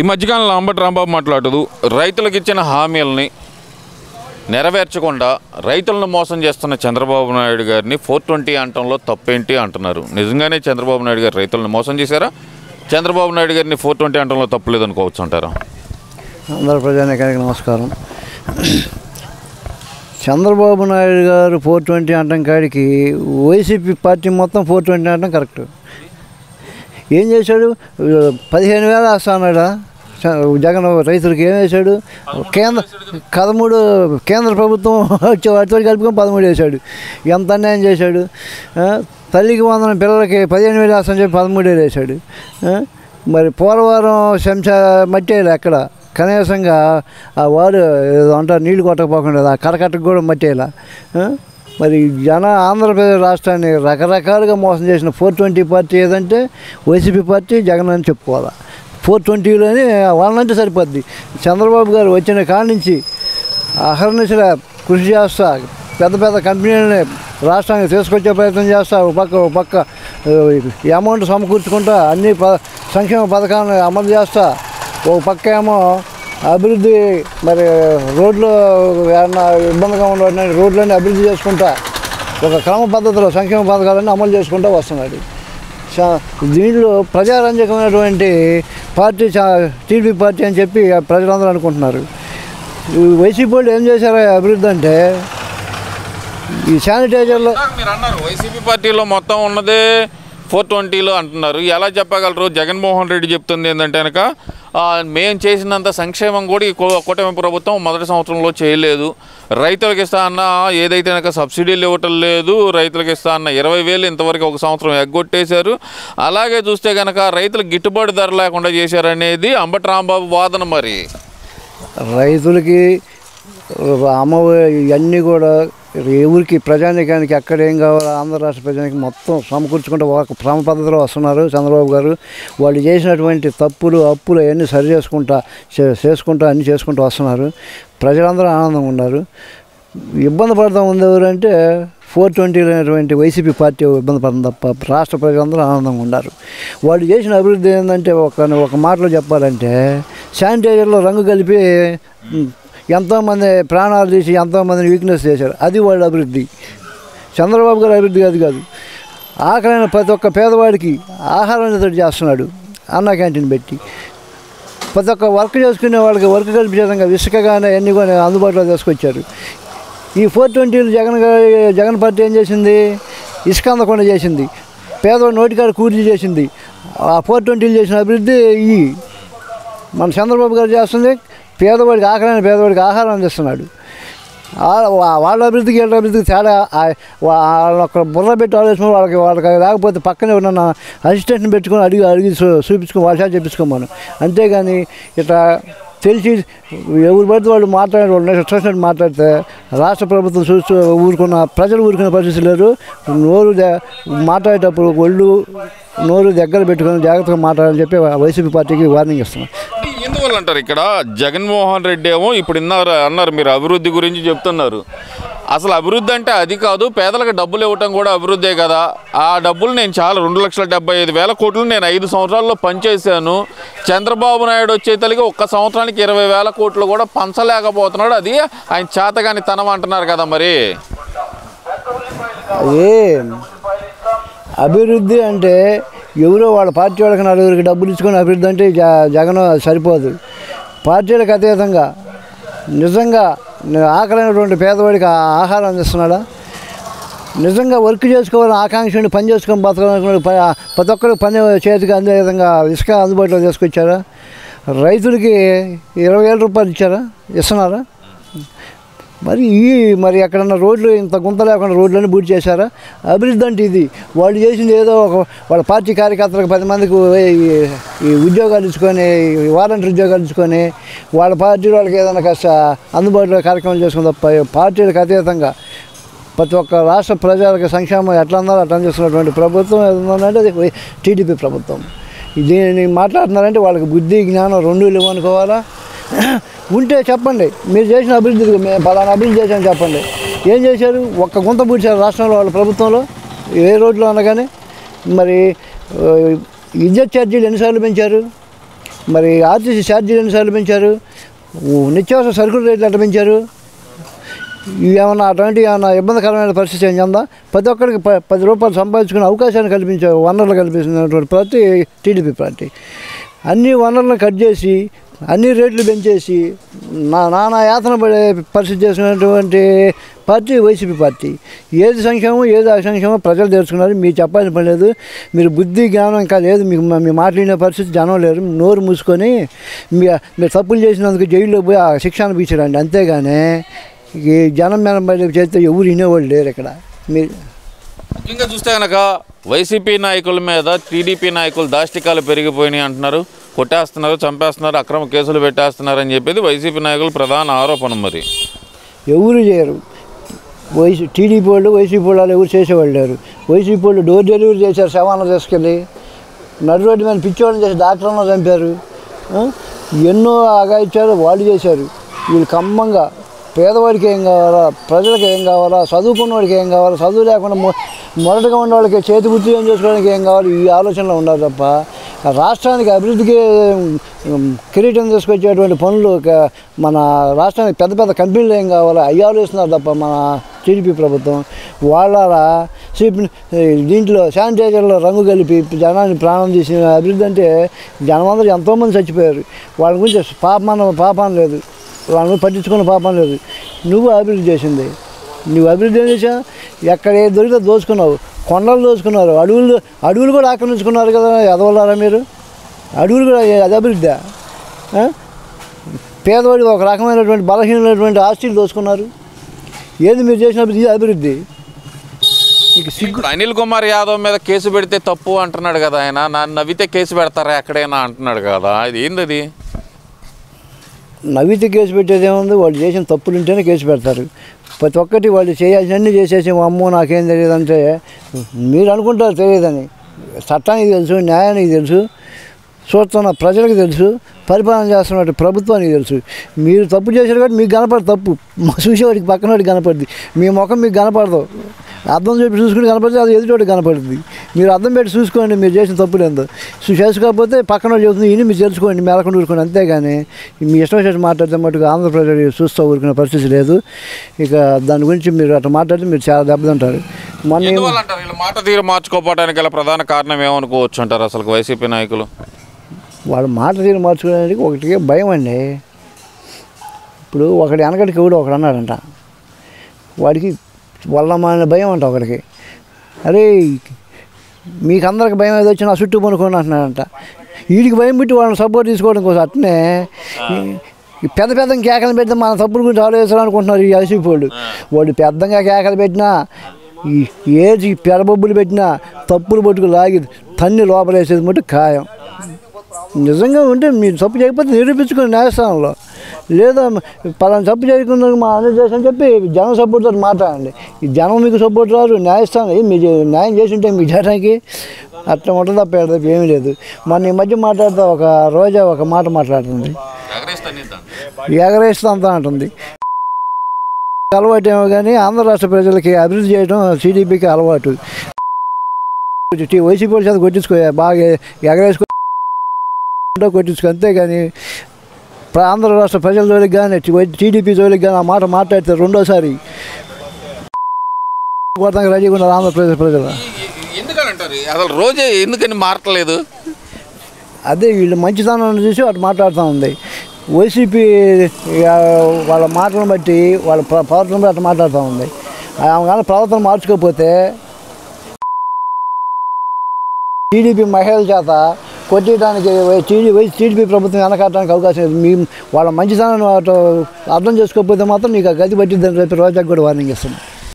ఈ మధ్యకాలంలో అంబటి రాంబాబు మాట్లాడుతూ రైతులకు ఇచ్చిన హామీలని నెరవేర్చకుండా రైతులను మోసం చేస్తున్న చంద్రబాబు నాయుడు గారిని 420 అంటంలో తప్పేంటి అంటున్నారు. నిజంగానే చంద్రబాబు నాయుడు గారు రైతులను మోసం చేశారా? చంద్రబాబు నాయుడు గారిని 420 అంటంలో తప్పులేదు అనుకోవచ్చు అంటారా? అందరూ ప్రజానీకానికి నమస్కారం. చంద్రబాబు నాయుడు గారు 420 అంటం కాడికి వైసీపీ పార్టీ మొత్తం 420 అంటం కరెక్ట్. ఏం చేశాడు? 15,000 వేస్తా అన్నాడా జగన్ రైతులకు? ఏం వేశాడు? 13 కేంద్ర ప్రభుత్వం వాటితో కలుపుకొని 13 వేశాడు. ఎంత అన్యాయం చేశాడు. తల్లికి వందన పిల్లలకి 15,000 వేస్తామని చెప్పి 13 వేశాడు. మరి పోలవరం చెంచా మట్టేయాలి ఎక్కడ కనీసంగా వాడు ఏదో అంటారు నీళ్లు కొట్టకపోకుండా ఆ కరకట్టకు కూడా మట్టేయాల. మరి ఆంధ్రప్రదేశ్ రాష్ట్రాన్ని రకరకాలుగా మోసం చేసిన 420 పార్టీ ఏదంటే వైసీపీ పార్టీ, జగన్ అని చెప్పుకోవాలి. 420లోనే వాళ్ళంటే సరిపోద్ది. చంద్రబాబు గారు వచ్చిన కాడి నుంచి అహర్నిశల కృషి చేస్తా పెద్ద పెద్ద కంపెనీలని రాష్ట్రానికి తీసుకొచ్చే ప్రయత్నం చేస్తా, ఒక పక్క అమౌంట్ సమకూర్చుకుంటా అన్ని సంక్షేమ పథకాలను అమలు చేస్తా, ఒక పక్క ఏమో అభివృద్ధి మరి రోడ్లు ఏమన్నా ఇబ్బందిగా ఉన్న రోడ్లన్నీ అభివృద్ధి చేసుకుంటా ఒక క్రమ పద్ధతిలో సంక్షేమ పథకాలన్నీ అమలు చేసుకుంటూ వస్తున్నాడు. దీంట్లో ప్రజారంజకమైనటువంటి పార్టీ టీడీపీ పార్టీ అని చెప్పి ప్రజలందరూ అనుకుంటున్నారు. వైసీపీ వాళ్ళు ఏం చేశారో అభివృద్ధి అంటే ఈ శానిటైజర్లో మీరు అన్నారు వైసీపీ పార్టీలో మొత్తం ఉన్నదే 420లో అంటున్నారు. ఎలా చెప్పగలరు? జగన్మోహన్ రెడ్డి చెప్తుంది ఏంటంటే కనుక మేము చేసినంత సంక్షేమం కూడా ఈ కూటమి ప్రభుత్వం మొదటి సంవత్సరంలో చేయలేదు. రైతులకు ఇస్తా అన్న ఏదైతే కనుక సబ్సిడీలు ఇవ్వటం లేదు, రైతులకు ఇస్తా అన్న 20,000 ఇంతవరకు ఒక సంవత్సరం ఎగ్గొట్టేశారు. అలాగే చూస్తే కనుక రైతులకు గిట్టుబాటు ధర లేకుండా చేశారనేది అంబటి రాంబాబు వాదన. మరి రైతులకి ఇవన్నీ కూడా ఎవరికి ప్రజానీకానికి ఎక్కడ ఏం కావాలో ఆంధ్ర రాష్ట్ర ప్రజానికి మొత్తం సమకూర్చుకుంటూ ఒక క్రమ పద్ధతిలో వస్తున్నారు చంద్రబాబు గారు. వాళ్ళు చేసినటువంటి తప్పులు అప్పులు అవన్నీ సరి చేసుకుంటూ అన్నీ చేసుకుంటూ వస్తున్నారు. ప్రజలందరూ ఆనందంగా ఉన్నారు. ఇబ్బంది పడుతూ ఉంది ఎవరంటే 420 అనేటువంటి వైసీపీ పార్టీ ఇబ్బంది పడుతుంది తప్ప రాష్ట్ర ప్రజలందరూ ఆనందంగా ఉన్నారు. వాళ్ళు చేసిన అభివృద్ధి ఏంటంటే ఒక మాటలో చెప్పాలంటే శానిటైజర్లో రంగు కలిపి ఎంతోమంది ప్రాణాలు తీసి ఎంతోమందిని వీక్నెస్ చేశారు. అది వాళ్ళ అభివృద్ధి. చంద్రబాబు గారి అభివృద్ధి అది కాదు. ఆఖరైన ప్రతి ఒక్క పేదవాడికి ఆహారం చేస్తున్నాడు అన్న క్యాంటీన్ పెట్టి. ప్రతి ఒక్క వర్క్ చేసుకునే వాళ్ళకి వర్క్ కల్పించే విధంగా ఇసుక కానీ అన్నీ కూడా అందుబాటులో తీసుకొచ్చారు. ఈ 420లో జగన్ పార్టీ ఏం చేసింది? ఇసుక అందకుండా చేసింది, పేదవాడి నోటికాడ కూర్చి చేసింది. ఆ 420లో చేసిన అభివృద్ధి మన చంద్రబాబు గారు చేస్తుంది. పేదవాడికి ఆఖరైన పేదవాడికి ఆహారం అందిస్తున్నాడు. వాళ్ళ అభివృద్ధికి వీళ్ళ అభివృద్ధికి తేడా వాళ్ళ బుర్ర పెట్టి ఆలోచన వాళ్ళకి లేకపోతే పక్కనే ఉన్న అసిస్టెంట్ని పెట్టుకొని అడిగి చూపించుకొని వాళ్ళ చేత చెప్పించుకోమను. అంతేగాని ఇట్లా తెలిసి ఎవరు పడితే వాళ్ళు వాళ్ళు ఇష్టం మాట్లాడితే రాష్ట్ర ప్రభుత్వం చూస్తూ ప్రజలు ఊరుకునే పరిస్థితి లేరు. నోరు మాట్లాడేటప్పుడు నోరు దగ్గర పెట్టుకొని జాగ్రత్తగా మాట్లాడాలని చెప్పి వైసీపీ పార్టీకి వార్నింగ్ ఇస్తున్నాం. ఎందువల్ల అంటారు? ఇక్కడ జగన్మోహన్ రెడ్డి ఏమో ఇప్పుడు అన్నారు మీరు అభివృద్ధి గురించి చెప్తున్నారు. అసలు అభివృద్ధి అంటే అది కాదు, పేదలకు డబ్బులు ఇవ్వటం కూడా అభివృద్ధే కదా. ఆ డబ్బులు నేను 2,75,000 కోట్లు నేను 5 సంవత్సరాల్లో పనిచేశాను. చంద్రబాబు నాయుడు వచ్చే తల్లికి ఒక్క సంవత్సరానికి 20,000 కోట్లు కూడా పంచలేకపోతున్నాడు. అది ఆయన చేతగాని తనం అంటున్నారు కదా. మరి అభివృద్ధి అంటే ఎవరో వాళ్ళ పార్టీ వాళ్ళకి నలుగురికి డబ్బులు ఇచ్చుకొని అభివృద్ధి అంటే జగన్ సరిపోదు. పార్టీలకు అతీతంగా నిజంగా ఆకలైనటువంటి పేదవాడికి ఆహారం అందిస్తున్నాడా? నిజంగా వర్క్ చేసుకోవాలని ఆకాంక్షని పని చేసుకొని బతకాలనుకున్న ప్రతి ఒక్కరికి పని చేతికి అందే విధంగా ఇసుక అందుబాటులో తీసుకొచ్చారా? రైతులకి 20,000 రూపాయలు ఇస్తున్నారా? మరి ఎక్కడన్నా రోడ్లు ఇంత గుంత లేకుండా రోడ్లన్నీ బూట్ చేశారా? అభివృద్ధి అంటే ఇది. వాళ్ళు చేసింది ఏదో వాళ్ళ పార్టీ కార్యకర్తలకు 10 మందికి ఈ ఉద్యోగాలు ఇచ్చుకొని వాలంటీర్ ఉద్యోగాలు ఇచ్చుకొని వాళ్ళ పార్టీ వాళ్ళకి ఏదైనా కాస్త అందుబాటులో కార్యక్రమం చేసుకుని తప్ప పార్టీలకు అతీతంగా ప్రతి ఒక్క రాష్ట్ర ప్రజలకు సంక్షేమం ఎట్లా ఉందో అట్లా చేస్తున్నటువంటి ప్రభుత్వం ఏదంటే అది టీడీపీ ప్రభుత్వం. దీన్ని మాట్లాడుతున్నారంటే వాళ్ళకి బుద్ధి జ్ఞానం 2 లేవనుకోవాలా? ఉంటే చెప్పండి, మీరు చేసిన అభివృద్ధికి మేము పలానా అభివృద్ధి చేశామని చెప్పండి. ఏం చేశారు? ఒక్క గుంత పూడ్చారు రాష్ట్రంలో వాళ్ళ ప్రభుత్వంలో ఏ రోడ్లో అనగానే. మరి విద్యుత్ ఛార్జీలు ఎన్నిసార్లు పెంచారు? మరి ఆర్టీసీ ఛార్జీలు ఎన్నిసార్లు పెంచారు? నిత్యావసర సరుకుల రేట్లు ఎట్లా పెంచారు? ఏమన్నా అటువంటి ఏమన్నా ఇబ్బందికరమైన పరిస్థితి ఏం చెందా? ప్రతి ఒక్కరికి 10 రూపాయలు సంపాదించుకునే అవకాశాన్ని కల్పించే వనరులు కల్పిస్తున్నటువంటి ప్రతి టీడీపీ పార్టీ అన్ని వనరులను కట్ చేసి అన్ని రేట్లు పెంచేసి నానా యాతన పడే పరిస్థితి చేసినటువంటి పార్టీ వైసీపీ పార్టీ. ఏది సంక్షేమం ఏది అసంక్షేమం ప్రజలు తెలుసుకున్నారు. మీరు చెప్పాల్సిన పని లేదు. మీరు బుద్ధి జ్ఞానం ఇంకా లేదు. మీకు మీ మాట్లాడిన పరిస్థితి జనం లేరు. నోరు మూసుకొని మీరు తప్పులు చేసినందుకు జైల్లో పోయి ఆ శిక్ష అనిపించారండి. అంతేగాని ఈ జనం మీద చేస్తే ఎవరు వినేవాళ్ళు లేరు ఇక్కడ. మీరు ముఖ్యంగా చూస్తే కనుక వైసీపీ నాయకుల మీద టీడీపీ నాయకులు దాష్టికాలు పెరిగిపోయినాయి అంటున్నారు. కొట్టేస్తున్నారు, చంపేస్తున్నారు, అక్రమ కేసులు పెట్టేస్తున్నారు అని చెప్పేది వైసీపీ నాయకులు ప్రధాన ఆరోపణ. మరి ఎవరు చేయరు. టీడీపీ వాళ్ళు వైసీపీ వాళ్ళు ఎవరు చేసేవాళ్ళు లేరు. వైసీపీ వాళ్ళు డోర్ డెలివరీ చేశారు, శవాలను తీసుకెళ్ళి నడు రోడ్డు మీద పిచ్చోళ్ళని చేసి డాక్టర్లను చంపారు. ఎన్నో అగాయిచ్చారు వాళ్ళు చేశారు. వీళ్ళు ఖమ్మంగా పేదవాడికి ఏం కావాలా, ప్రజలకు ఏం కావాలా, చదువుకున్న వాడికి ఏం కావాలా, చదువు లేకుండా మొదటగా ఉన్న వాళ్ళకి చేతి వృత్తి ఏం చేసుకోవడానికి ఏం కావాలి, ఈ ఆలోచనలో ఉన్నారు తప్ప రాష్ట్రానికి అభివృద్ధికి కిరీటం తీసుకొచ్చేటువంటి పనులు మన రాష్ట్రానికి పెద్ద పెద్ద కంపెనీలు ఏం కావాలో అవి ఆలోచిస్తున్నారు తప్ప మన టీడీపీ ప్రభుత్వం వాళ్ళ దీంట్లో శానిటైజర్లో రంగు కలిపి జనాన్ని ప్రాణం తీసిన అభివృద్ధి అంటే జనమందరూ ఎంతోమంది చచ్చిపోయారు. వాళ్ళ గురించి పాపం లేదు, వాళ్ళని పట్టించుకున్న పాపం లేదు. నువ్వు అభివృద్ధి చేసింది, నువ్వు అభివృద్ధి ఏం చేసా? ఎక్కడ ఏది దొరికితే దోచుకున్నావు. కొండలు దోచుకున్నారు, అడవులు కూడా ఆక్రమించుకున్నారు కదా. ఎదవలారా మీరు? అడవులు కూడా అది అభివృద్ధి? పేదవాడి ఒక రకమైనటువంటి బలహీనమైనటువంటి ఆస్తులు దోచుకున్నారు. ఏది మీరు చేసిన అభివృద్ధి? ఇప్పుడు అనిల్ కుమార్ యాదవ్ మీద కేసు పెడితే తప్పు అంటున్నాడు కదా ఆయన. నన్ను నవ్వితే కేసు పెడతారా ఎక్కడైనా అంటున్నాడు కదా. ఇది ఏంది? అది నవ్వితే కేసు పెట్టేది ఏముంది? వాళ్ళు చేసిన తప్పులు ఉంటేనే కేసు పెడతారు. ప్రతి ఒక్కటి వాళ్ళు చేయాల్సినన్నీ చేసేసి అమ్మో నాకేం తెలియదు అంటే మీరు అనుకుంటారు తెలియదని. చట్టానికి తెలుసు, న్యాయానికి తెలుసు, చూస్తున్న ప్రజలకు తెలుసు, పరిపాలన చేస్తున్న ప్రభుత్వానికి తెలుసు. మీరు తప్పు చేశారు కాబట్టి మీకు కనపడదు తప్పు, చూసేవాడికి పక్కన వాడికి కనపడుతుంది. మీ ముఖం మీకు కనపడదు. అర్థం చెప్పి చూసుకుని కనపడితే అది ఎదుటివాడికి కనపడుతుంది. మీరు అర్థం పెట్టి చూసుకోండి మీరు చేసిన తప్పులు ఏందో. చేసుకోకపోతే పక్కన వాళ్ళు చెబుతుంది ఇన్ని మీరు తెలుసుకోండి, మెలకుండా ఊరుకోండి. అంతేగాని మీ ఇష్టం వచ్చి మాట్లాడితే మటుకు ఆంధ్రప్రదేశ్ చూస్తూ ఊరుకునే పరిస్థితి లేదు. ఇక దాని గురించి మీరు అట్లా మాట్లాడితే మీరు చాలా దెబ్బతింటారు. మాట తీరు మార్చుకోవడానికి గల ప్రధాన కారణం ఏమనుకోవచ్చు అంటారు అసలు వైసీపీ నాయకులు? వాళ్ళ మాట తీరు మార్చుకోవడానికి ఒకటికే భయం అండి. ఇప్పుడు ఒకటి వెనకటికి ఎవడు ఒకడు అన్నాడంట, వాడికి వల్లమైన భయం అంట ఒకడికి. అరే మీకు అందరికి భయం ఏదో వచ్చి నా చుట్టూ పనుకోండి అంటున్నాడంట. వీడికి భయం పెట్టి వాళ్ళని సపోర్ట్ తీసుకోవడం కోసం అట్నే పెద్ద కేకలు పెడితే మన తప్పుల గురించి ఆలోచిస్తారు అనుకుంటున్నారు ఈ వైసీపీ వాళ్ళు. వాడు పెద్దగా కేకలు పెట్టినా ఏది పెడబొబ్బులు పెట్టినా తప్పులు పట్టుకు లాగి తన్ని లోపలేసేది మటు ఖాయం. నిజంగా ఉంటే మీరు తప్పు చేయకపోతే నిరూపించుకోండి న్యాయస్థానంలో. లేదా పలానా తప్పు చేయకుండా మా అందరూ చేసని చెప్పి జనం సపోర్ట్ తోటి మాట్లాడండి. ఈ జనం మీకు సపోర్ట్ రారు, న్యాయస్థానం మీరు న్యాయం చేసి ఉంటే మీకు చేయడానికి అట్లా ఉంటుంది తప్ప ఏమీ లేదు. మన ఈ మధ్య మాట్లాడితే ఒక రోజా ఒక మాట మాట్లాడుతుంది, ఎగరేస్తా అంతా అంటుంది. అలవాటు ఏమో కానీ ఆంధ్ర రాష్ట్ర ప్రజలకి అభివృద్ధి చేయడం టీడీపీకి అలవాటు. వైసీపీ చేత కొట్టించుకో, బాగా ఎగరేసుకో కొట్టించుకో. అంతేగాని ఆంధ్ర రాష్ట్ర ప్రజల జోలికి కానీ టీడీపీ జోలికి కానీ ఆ మాట మాట్లాడితే రెండోసారి రెడీగా ఉన్నారు ఆంధ్రప్రదేశ్ ప్రజలు. ఎందుకనంటారు అసలు రోజే ఎందుకని మారట్లేదు? అదే వీళ్ళు మంచితనాన్ని చూసి అటు మాట్లాడుతూ ఉంది. వైసీపీ వాళ్ళ మాటలను బట్టి వాళ్ళ ప్రవర్తన బట్టి అట్లా మాట్లాడుతూ ఉంది. ఆమె కానీ ప్రవర్తన మార్చుకోకపోతే టీడీపీ మహిళల చేత కొట్టడానికి టీడీపీ ప్రభుత్వం వెనకట్టడానికి అవకాశం లేదు. మీ వాళ్ళ మంచితనాన్ని అర్థం చేసుకోకపోతే మాత్రం నీకు ఆ గతి పట్టిద్దని చెప్పి రోజాకు కూడా వార్నింగ్ ఇస్తున్నాం.